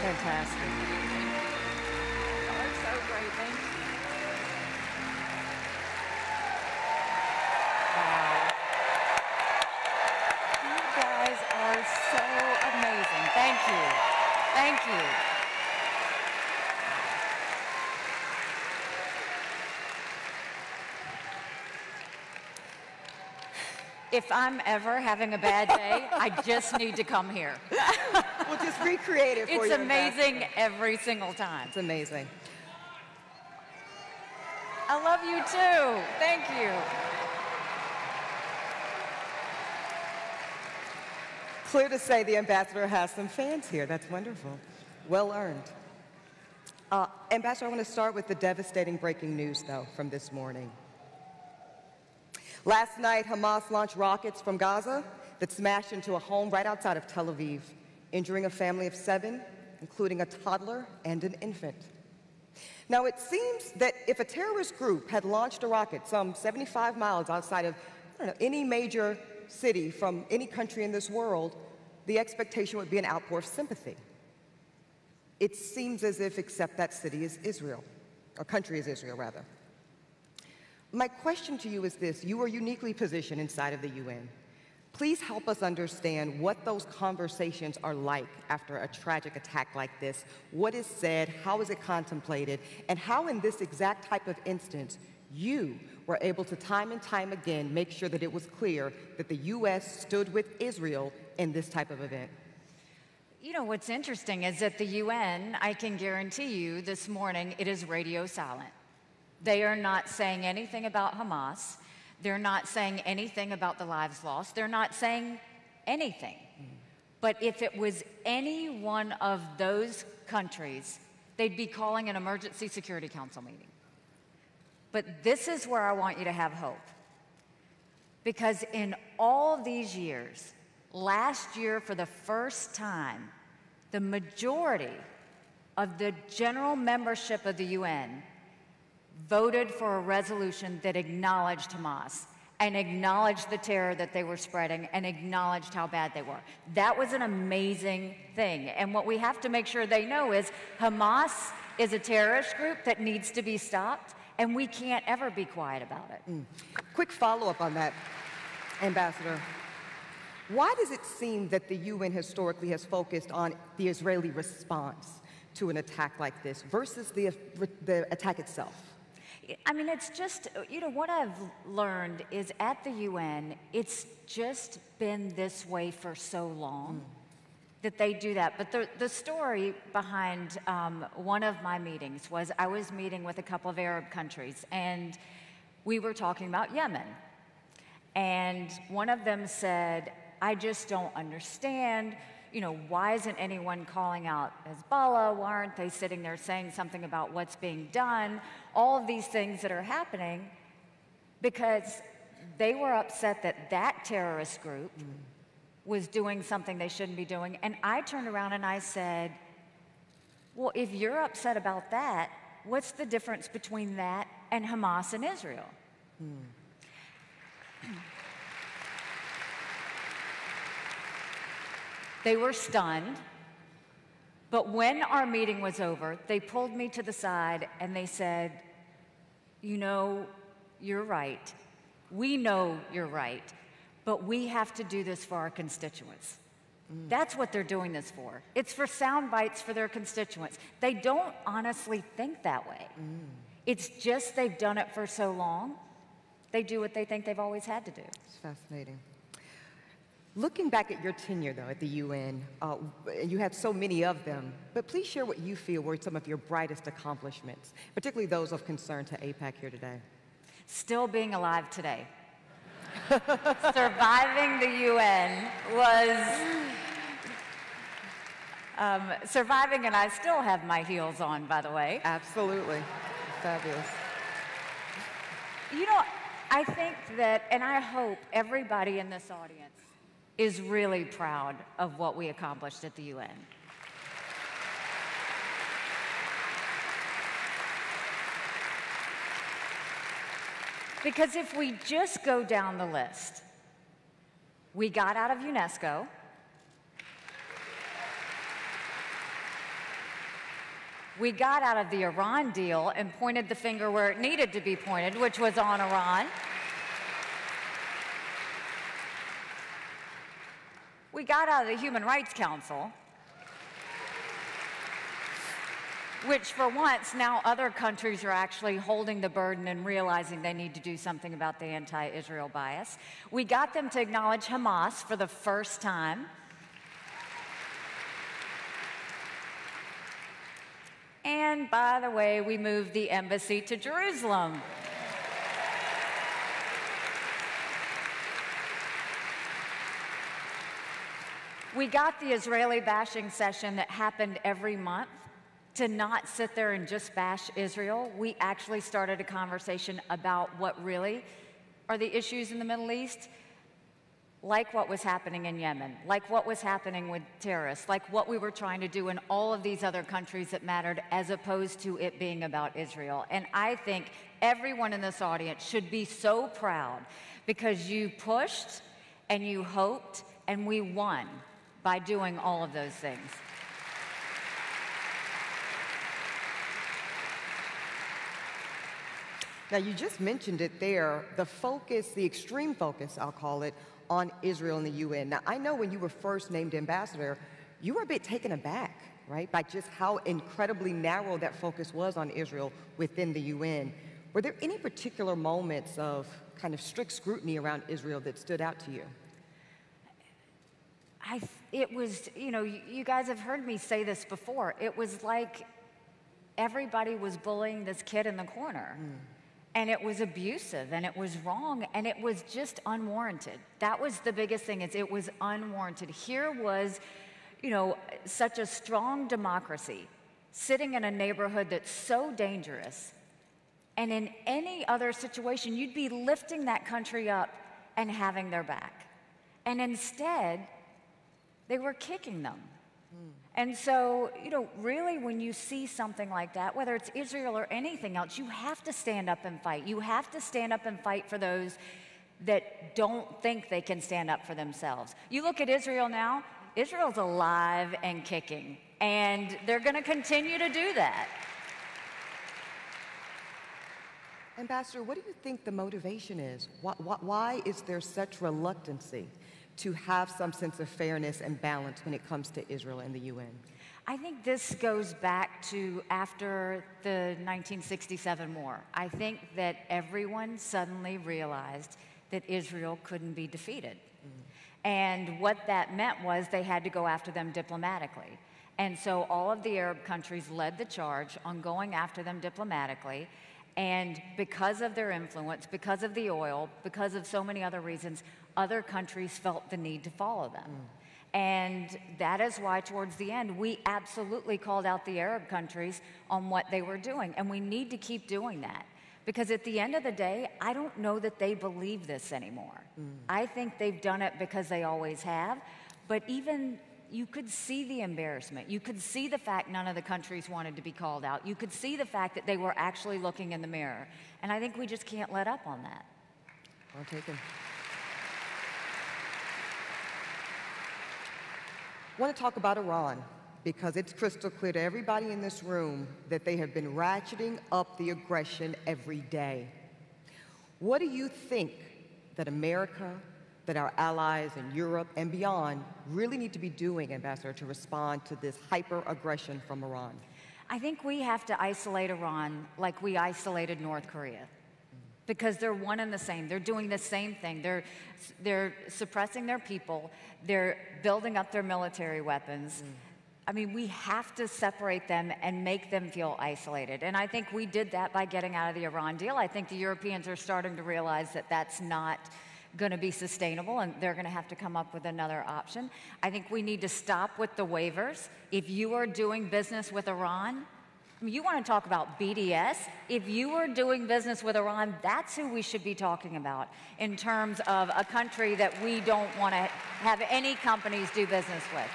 Fantastic. Oh, it's so great. Thank you. Wow. You guys are so amazing. Thank you. Thank you. If I'm ever having a bad day, I just need to come here. We'll just recreate it for you. It's amazing every single time. It's amazing. I love you too. Thank you. Clear to say the ambassador has some fans here. That's wonderful. Well earned. Ambassador, I want to start with the devastating breaking news, though, from this morning. Last night, Hamas launched rockets from Gaza that smashed into a home right outside of Tel Aviv, injuring a family of 7, including a toddler and an infant. Now, it seems that if a terrorist group had launched a rocket some 75 miles outside of any major city from any country in this world, the expectation would be an outpour of sympathy. It seems as if, except that city is Israel, or country is Israel, rather. My question to you is this. You are uniquely positioned inside of the UN. Please help us understand what those conversations are like after a tragic attack like this. What is said, how is it contemplated, and how in this exact type of instance you were able to time and time again make sure that it was clear that the U.S. stood with Israel in this type of event? You know, what's interesting is that the UN, I can guarantee you this morning, it is radio silent. They are not saying anything about Hamas. They're not saying anything about the lives lost. They're not saying anything. But if it was any one of those countries, they'd be calling an emergency Security Council meeting. But this is where I want you to have hope. Because in all of these years, last year for the first time, the majority of the general membership of the UN voted for a resolution that acknowledged Hamas and acknowledged the terror that they were spreading and acknowledged how bad they were. That was an amazing thing. And what we have to make sure they know is Hamas is a terrorist group that needs to be stopped, and we can't ever be quiet about it. Quick follow-up on that, Ambassador. Why does it seem that the UN historically has focused on the Israeli response to an attack like this versus the attack itself? I mean, it's just, you know, what I've learned is at the UN, it's just been this way for so long that they do that. But the story behind one of my meetings was I was meeting with a couple of Arab countries, and we were talking about Yemen. And one of them said, I just don't understand, you know, why isn't anyone calling out Hezbollah? Why aren't they sitting there saying something about what's being done? All of these things that are happening, because they were upset that that terrorist group was doing something they shouldn't be doing. And I turned around and I said, well, if you're upset about that, what's the difference between that and Hamas and Israel? They were stunned, but when our meeting was over, they pulled me to the side and they said, you know, you're right. We know you're right, but we have to do this for our constituents. That's what they're doing this for. It's for sound bites for their constituents. They don't honestly think that way. It's just they've done it for so long, they do what they think they've always had to do. It's fascinating. Looking back at your tenure, though, at the UN, you had so many of them, but please share what you feel were some of your brightest accomplishments, particularly those of concern to AIPAC here today. Still being alive today. Surviving the UN was surviving, and I still have my heels on, by the way. Absolutely. Fabulous. You know, I think that, and I hope everybody in this audience is really proud of what we accomplished at the UN. Because if we just go down the list, we got out of UNESCO, We got out of the Iran deal and pointed the finger where it needed to be pointed, which was on Iran. We got out of the Human Rights Council, which for once, now other countries are actually holding the burden and realizing they need to do something about the anti-Israel bias. We got them to acknowledge Hamas for the first time. And by the way, we moved the embassy to Jerusalem. We got the Israeli bashing session that happened every month to not sit there and just bash Israel. We actually started a conversation about what really are the issues in the Middle East, like what was happening in Yemen, like what was happening with terrorists, like what we were trying to do in all of these other countries that mattered, as opposed to it being about Israel. And I think everyone in this audience should be so proud, because you pushed and you hoped and we won by doing all of those things. Now, you just mentioned it there, the focus, the extreme focus, I'll call it, on Israel in the UN. Now, I know when you were first named ambassador, you were a bit taken aback, right, by just how incredibly narrow that focus was on Israel within the UN. Were there any particular moments of kind of strict scrutiny around Israel that stood out to you? It was, you know, you guys have heard me say this before. It was like everybody was bullying this kid in the corner. And it was abusive, and it was wrong, and it was just unwarranted. That was the biggest thing, is it was unwarranted. Here was, you know, such a strong democracy sitting in a neighborhood that's so dangerous. And in any other situation, you'd be lifting that country up and having their back. And instead, they were kicking them. And so, you know, really when you see something like that, whether it's Israel or anything else, you have to stand up and fight. You have to stand up and fight for those that don't think they can stand up for themselves. You look at Israel now, Israel's alive and kicking, and they're going to continue to do that. Ambassador, what do you think the motivation is? Why is there such reluctancy to have some sense of fairness and balance when it comes to Israel and the UN? I think this goes back to after the 1967 war. I think that everyone suddenly realized that Israel couldn't be defeated. And what that meant was they had to go after them diplomatically. And so all of the Arab countries led the charge on going after them diplomatically. And because of their influence, because of the oil, because of so many other reasons, other countries felt the need to follow them. And that is why towards the end, we absolutely called out the Arab countries on what they were doing. And we need to keep doing that. Because at the end of the day, I don't know that they believe this anymore. I think they've done it because they always have. But even you could see the embarrassment. You could see the fact none of the countries wanted to be called out. You could see the fact that they were actually looking in the mirror. And I think we just can't let up on that. Well taken. I want to talk about Iran, because it's crystal clear to everybody in this room that they have been ratcheting up the aggression every day. What do you think that America, that our allies in Europe and beyond really need to be doing, Ambassador, to respond to this hyper-aggression from Iran? I think we have to isolate Iran like we isolated North Korea. Because they're one and the same. They're doing the same thing. They're suppressing their people. They're building up their military weapons. I mean, we have to separate them and make them feel isolated. And I think we did that by getting out of the Iran deal. I think the Europeans are starting to realize that that's not going to be sustainable, and they're going to have to come up with another option. I think we need to stop with the waivers. If you are doing business with Iran, I mean, you want to talk about BDS? If you were doing business with Iran, that's who we should be talking about in terms of a country that we don't want to have any companies do business with.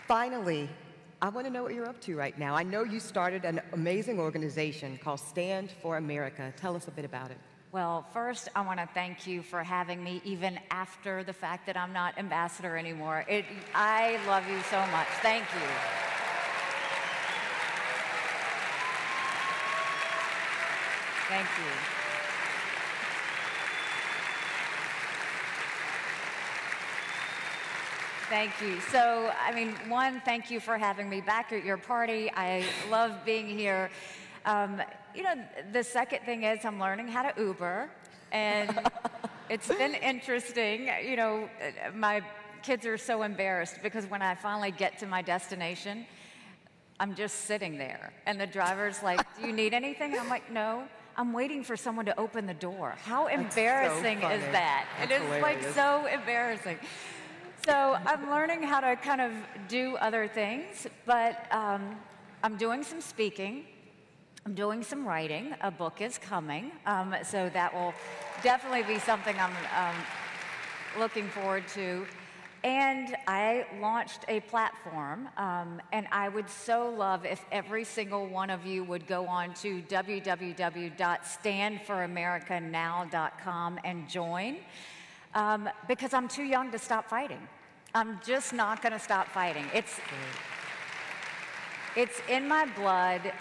Finally, I want to know what you're up to right now. I know you started an amazing organization called Stand for America. Tell us a bit about it. Well, first, I want to thank you for having me even after the fact that I'm not ambassador anymore. I love you so much. Thank you. Thank you. Thank you. So, I mean, one, thank you for having me back at your party. I love being here. You know, the second thing is I'm learning how to Uber, and it's been interesting. You know, my kids are so embarrassed because when I finally get to my destination, I'm just sitting there, and the driver's like, "Do you need anything?" And I'm like, "No, I'm waiting for someone to open the door." How embarrassing is that? It is like so embarrassing. So I'm learning how to kind of do other things, but I'm doing some speaking. I'm doing some writing. A book is coming, so that will definitely be something I'm looking forward to. And I launched a platform, and I would so love if every single one of you would go on to www.standforamericanow.com and join, because I'm too young to stop fighting. I'm just not going to stop fighting. It's in my blood.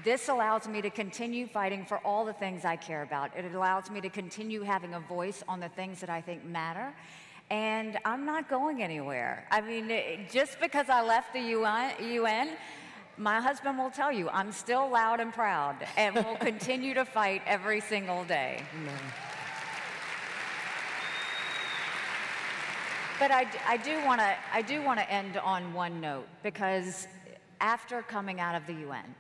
This allows me to continue fighting for all the things I care about. It allows me to continue having a voice on the things that I think matter. And I'm not going anywhere. I mean, just because I left the UN, my husband will tell you, I'm still loud and proud and will continue to fight every single day. But I do want to end on one note, because after coming out of the UN,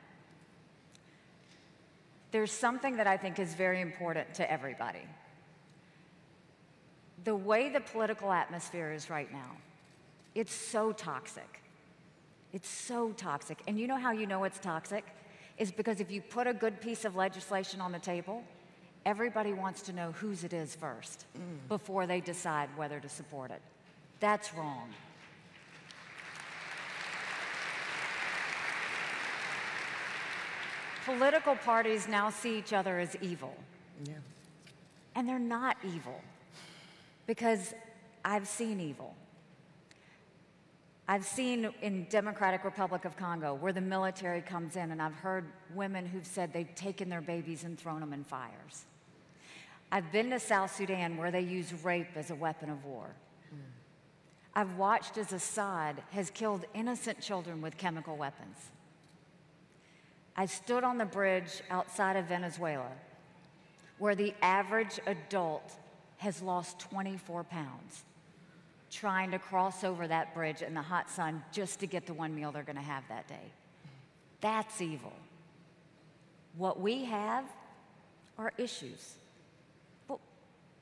there's something that I think is very important to everybody. The way the political atmosphere is right now, it's so toxic. It's so toxic. And you know how you know it's toxic? Is because if you put a good piece of legislation on the table, everybody wants to know whose it is first before they decide whether to support it. That's wrong. Political parties now see each other as evil. Yeah. And they're not evil, because I've seen evil. I've seen in Democratic Republic of Congo where the military comes in, and I've heard women who've said they've taken their babies and thrown them in fires. I've been to South Sudan where they use rape as a weapon of war. I've watched as Assad has killed innocent children with chemical weapons. I stood on the bridge outside of Venezuela where the average adult has lost 24 pounds trying to cross over that bridge in the hot sun just to get the one meal they're going to have that day. That's evil. What we have are issues.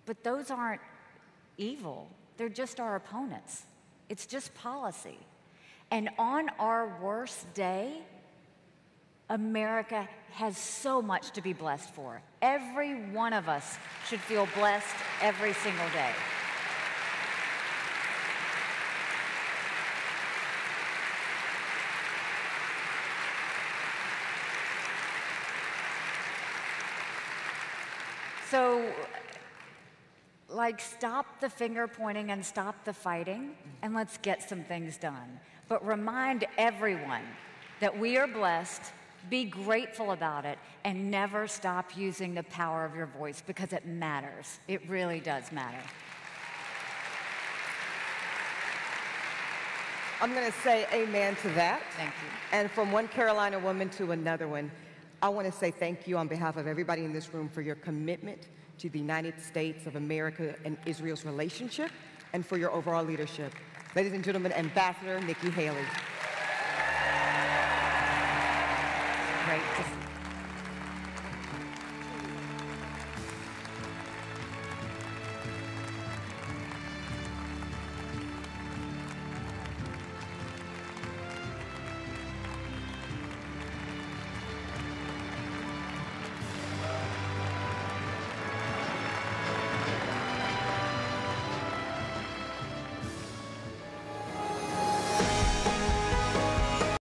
But those aren't evil. They're just our opponents. It's just policy. And on our worst day, America has so much to be blessed for. Every one of us should feel blessed every single day. So, like, stop the finger pointing and stop the fighting, and let's get some things done. But remind everyone that we are blessed, be grateful about it, and never stop using the power of your voice, because it matters. It really does matter. I'm going to say amen to that. Thank you. And from one Carolina woman to another one, I want to say thank you on behalf of everybody in this room for your commitment to the United States of America and Israel's relationship, and for your overall leadership. Ladies and gentlemen, Ambassador Nikki Haley. Great to see you.